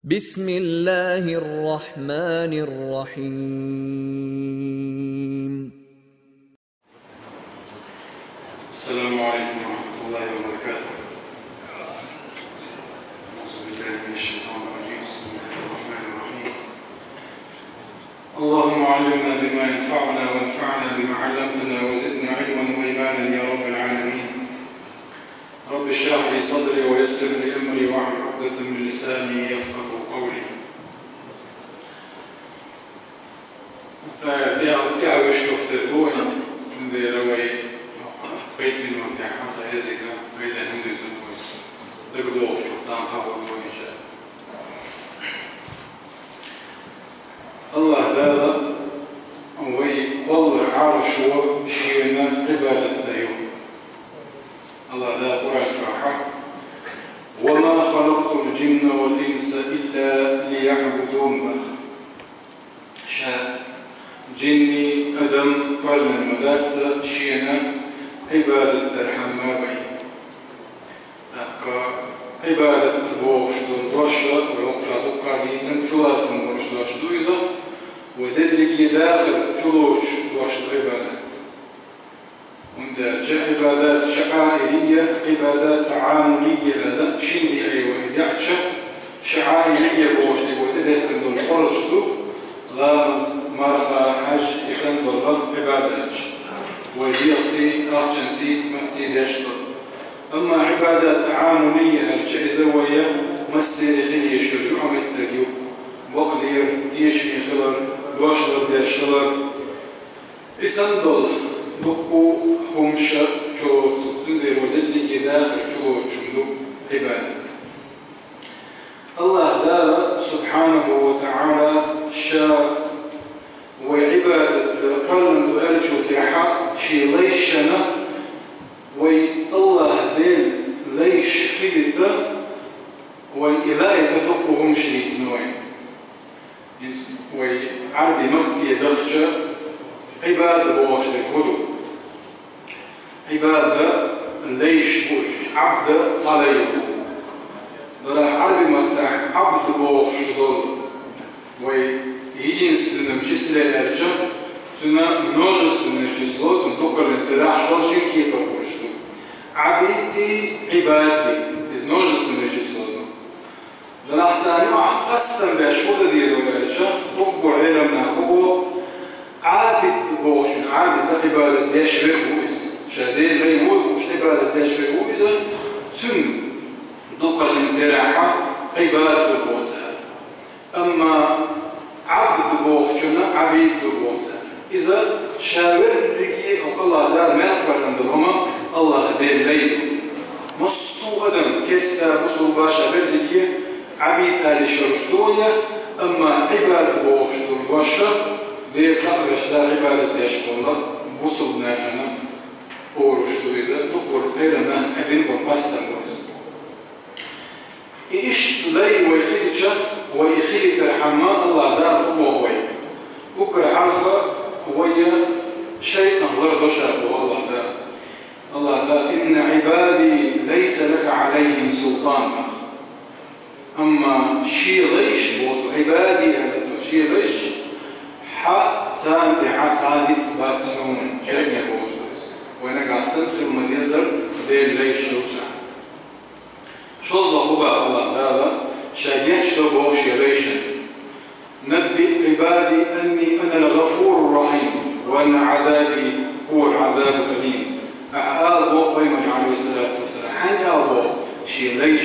بسم الله الرحمن الرحيم. السلام عليكم ورحمة الله وبركاته. أعوذ بالله من الشيطان الرجيم. بسم الله الرحمن الرحيم. اللهم علمنا بما ينفعنا وانفعنا بما علمتنا وزدنا علما وإيمانا يا رب العالمين. رب اشرح لي صدري ويسر لي أمري واحلل عقدة من لساني يفقه قولي. Jag förstod då det var bit min och jag har sagt det jag vet det hur det så det går då också så han har då inte الله تعالى ويقول عرش وشينا عبادة يوم الله تعالى قرآن شرحه وما خلقت الجن والإنس إلا ليعبدون بخ شاء جني أدم قلنا المداتسة شينا عبادة الرحمن عبادة بوش دوشة ولوكشة دوكارديتن شلاتن بوش دوش دويزة ودلك داخل شلوش دوش عبادة وندرجة عبادات شعائرية عبادات تعاملية لدى شندعي وإدعشة شعائرية بوش ودده عندهم خرج دو لامز مرخى حج إسان دولار عبادات ويديقتي أرجنتي مأتي داشتو أما عبادات تعاملية الجائزوية مسيري خلي شريع متقيو وقدير يشمي خلال دوشلر داشلر إسان دول دقو همشا جو تقدر ودلك داخل جو شمدو عبادة الله تعالى سبحانه وتعالى شاء وعبادة قلن أرجو تحا شي ليشنا وي الله دين ليش خلطة وإذا يتفقهم شريط نوعين وي عردي مكتي دخجة عبادة بواشدك هدو عبادة ليش بوش عبد صالي ضلا عربي مكتي عبد بواشدول وي единственным числе эрча цена множественное число цен только литера шоршинки какой что абиди ибади из множественное число да нахсани قسم باشوده دي زوجة طب علم ناخوه عابد بوش عابد عبادة داشر بوز شادين لي بوز مش عبادة داشر بوز ثم دوكا الانتراحة عبادة بوز أما عبد بوخشنا عبيد بوخشنا إذا شاور لقي الله دار ما نقبل عندهما الله دين ليدو مصو أدم كيسا مصو باشا لقي عبيد آل شرشتوية أما عباد بوخشتو باشا دير تعرش دا عبادة داشتولا مصو بناخنا بورشتو إذا تقول غيرنا أبين بمقصدا موز إيش لي ويخيلتشا ويخيلت الحماء الله دار هو هوي بكرة عرفة هوية شيء نهضر بشابه الله دار الله دار إن عبادي ليس لك عليهم سلطان أما شي ليش بوت عبادي شي ليش حتى تثبت نون شيء يبوش وأنا قاصد في المديزر دير ليش يرجع شو الضخوبة الله دار شاجيتش لبوش يبيشن نبئ عبادي أني أنا الغفور الرحيم وأن عذابي هو العذاب الأليم أعال بوق ويمن عليه الصلاة والسلام حين أبو شي ليش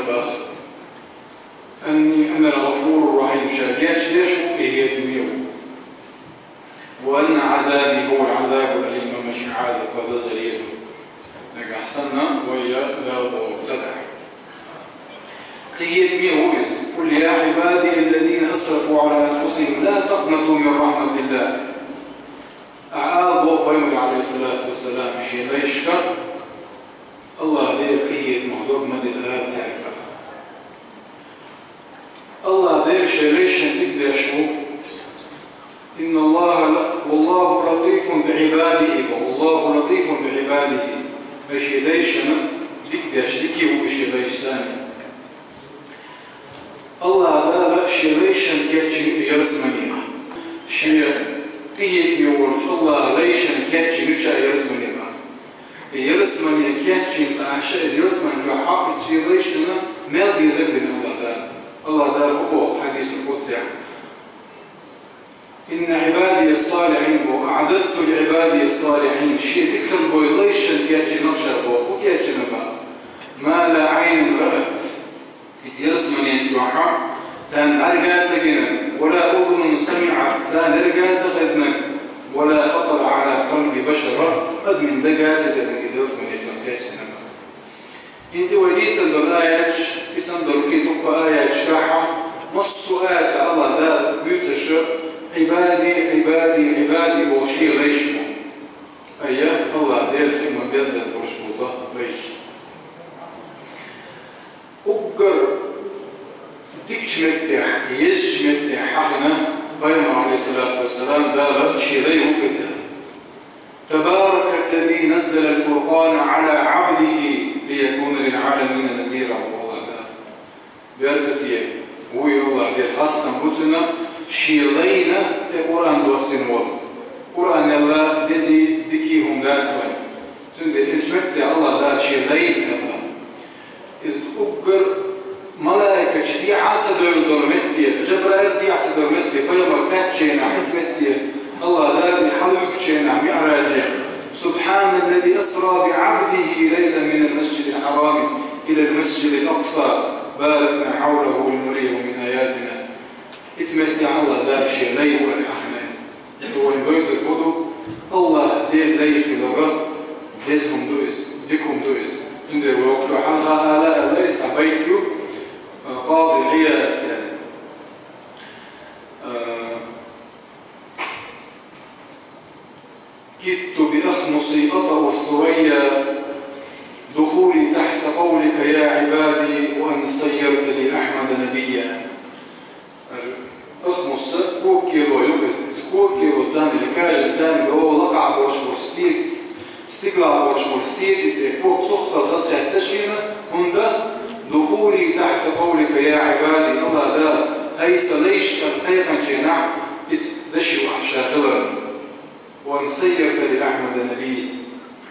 أبخ أني أنا الغفور الرحيم شاجيتش ليش هي دميو وأن عذابي هو العذاب الأليم مش عذاب هذا زريده لك أحسننا ويا ذا بوق سدح قيد ميوز قل يا عبادي الذين أسرفوا على أنفسهم لا تقنطوا من رحمة الله أعاد بوقيم عليه الصلاة والسلام شيء ليشكا الله دير قيد مهدوب مد الآيات سعيدة الله دير شيء ليشن تقدر شو إن الله والله لطيف بعباده والله لطيف بعباده مشي ليشنا تقدر شديكي وشي ليش ثاني الله شيء ليشن كيتشي يرسمني شيء قيد يورج الله ليشن كيتشي مشى يرسمني يرسمني كيتشي تعشى يرسمن جو حاقد شيء ليشن ما بيزبد الله دار فوق حديث القدس إن عبادي الصالحين وأعددت لعبادي الصالحين شيء ذكر بويليشن كيتشي نقشر بو وكيتشي نبا ما لا عين رأت يرسمني جوحا تان أرقات سجنا ولا أذن سمعت تان أرقات خزنا ولا خطر على قلب بشر قد من دقات سجنا يرسمني جوحا انت وليت سندر آيات يسندر كي تبقى آيات شراحة نص آيات الله دار بيوتش عبادي عبادي عبادي بوشي ليشمو أيام الله دير خيمة بيزد بوشبوطة ليش أقر ديكش متع يزش متع حقنا بينه عليه الصلاة والسلام دار شيري وكذا تبارك الذي نزل الفرقان على عبده ليكون للعالمين نذيرا والله ده بيركتيه وي الله دير خاصة بوتنا شيرينا القرآن دوسين وال قرآن الله دزي دكيهم دار سوي تندي إجمعت الله دار شيرين الله إذ أقر ملائكة دي عاصة دورمتية جبرائيل دي عاصة دورمتية كل مركات شينا حسمتية الله دار بحلوك شينا معراجه سبحان الذي أسرى بعبده ليلا من المسجد الحرام إلى المسجد الأقصى باركنا حوله لنريه من آياتنا اسمعتي الله دار شيء لي والحخناس هو البيت القدو الله دير لي في الغرب دزهم دوز ديكم دوز تندر وقت حلقة آلاء ليس بيتو قاضي العيادة كدت بأخمصي أطأ الثريا دخولي تحت قولك يا عبادي وأن صيرت لي أحمد نبيا أخمص كوكيرو يوكس كوكيرو تاني لكاجة تاني هو لقع بوش مرستيس استقلع بوش مرسيت كوك تخطى الخصية التشكينة هندا دخولي تحت قولك يا عبادي الله دا أيس ليش القيقا جينع دشي وحشاخلا وأن صيرت لأحمد النبي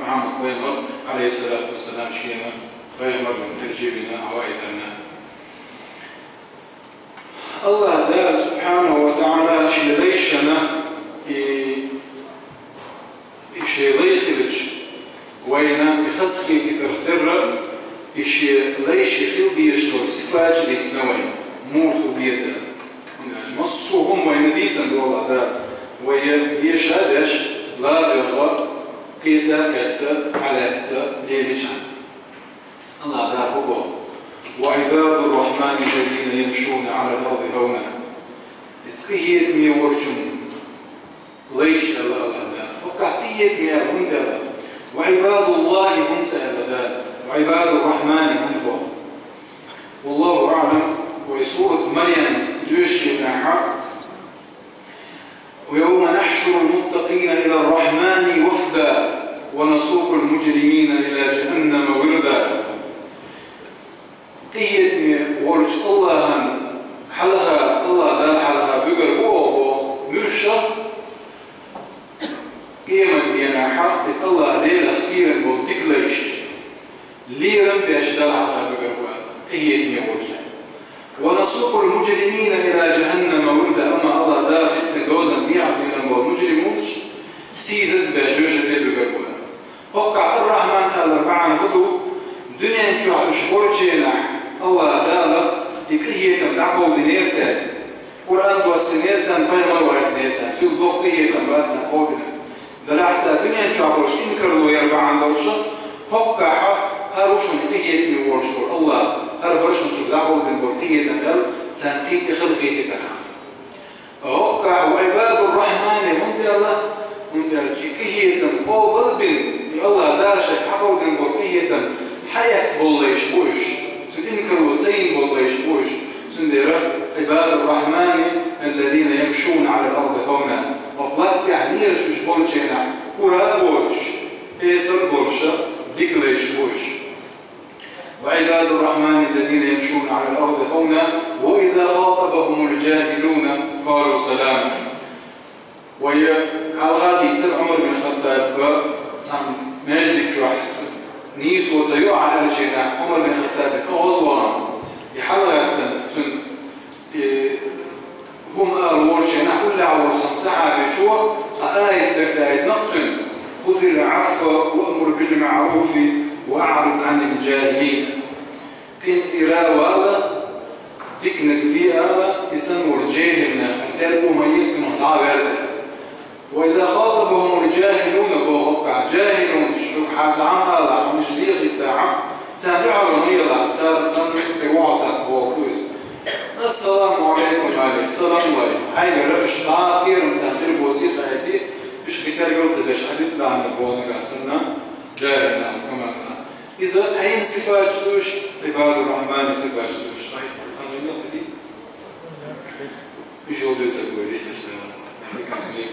محمد بيمر عليه الصلاة والسلام شينا بيمر من ترجيبنا عوائدنا الله دار سبحانه وتعالى شي ليشنا شي ليخلج وينا يخسكي ترتر شي ليش خلدي يشتغل سفاج ليتنوي موت وديزا مصوهم وين ديزا والله دار ويشهدش لا يغى كيتا كتا على حساب ليلشان الله دار هو وعباد الرحمن الذين يمشون على الأرض هونا إسقيت ميورشون ليش الله دار وقعتيت ميرهن دار وعباد الله هم سأل وعباد الرحمن هم والله أعلم وسورة مريم يشهد حق ويوم نحشر المتقين إلى الرحمن وفدا ونسوق المجرمين إلى جهنم وردا قيد ورج الله حلقة الله دار حلقة بيقر بوه مرشا قيما دينا حق الله ديلا خيرا بوديك ليش ليرا بيش دار حلقة بيقر بوه قيد ورج ونسوق المجرمين إلى جهنم وردا أما الله دار حتى دوزا ديعا بينا المجرموش سيزز بيشوش اللي بيقر بوه وقع الرحمن الأربعة هدو دنيا مشوع شبورتشينا الله دار يكيه تعقو دنيتان قرآن توسنيتان بين مرورات نيتان تلقوا قيه تنباتان قودنا دلعتا دنيا مشوع بورش إنكرلو يربعان دوشا وقع هاروشن قيه نيورشور الله هربرشن شو دعو دنبو قيه تنبال تنقيت خلقية تنعم وقع وعباد الرحمن هم دي الله هم دي قيه تنبو بالبن الله دار شك حقو دنبو قيه تنبال حياة بوليش بوش تنكروا تين بوليش بوش تندر عباد الرحمن الذين يمشون على الأرض هونا وبلاد يعني شوش بولشينا كورا بوش إيسر بولشا ديكليش بوش وعباد الرحمن الذين يمشون على الأرض هونا وإذا خاطب خاطبهم الجاهلون قالوا سلاما. وهي الغادي تسمع عمر بن الخطاب تم مالك واحد نيس وتيوع على الجناح عمر بن الخطاب كأزوان يحلق تن هم أول جناح كل عور سمسعة بجوا تآية درداية نقتن خذ العفو وأمر بالمعروف وأعرض عن الجاهلين. كنت إراوة تكنك دي تسمو الجاهل خلتال ميتهم العوازة. وإذا خاطبهم الجاهلون بوقع جاهلون شبحات عمها لا مش ليه الدعم تابعوا الميلا تابعوا وعطاك بوكلوز السلام عليكم عليه السلام عليكم هاي الرش تعاقير متهدر بوزير هايدي مش كتير يوزي باش عدد لعنا بوضع السنة جاهلنا كما إذا أين صفات جدوش عباد الرحمن صفات جدوش طيب خلينا نبدي مش يوضي تسوي لسه كان سميك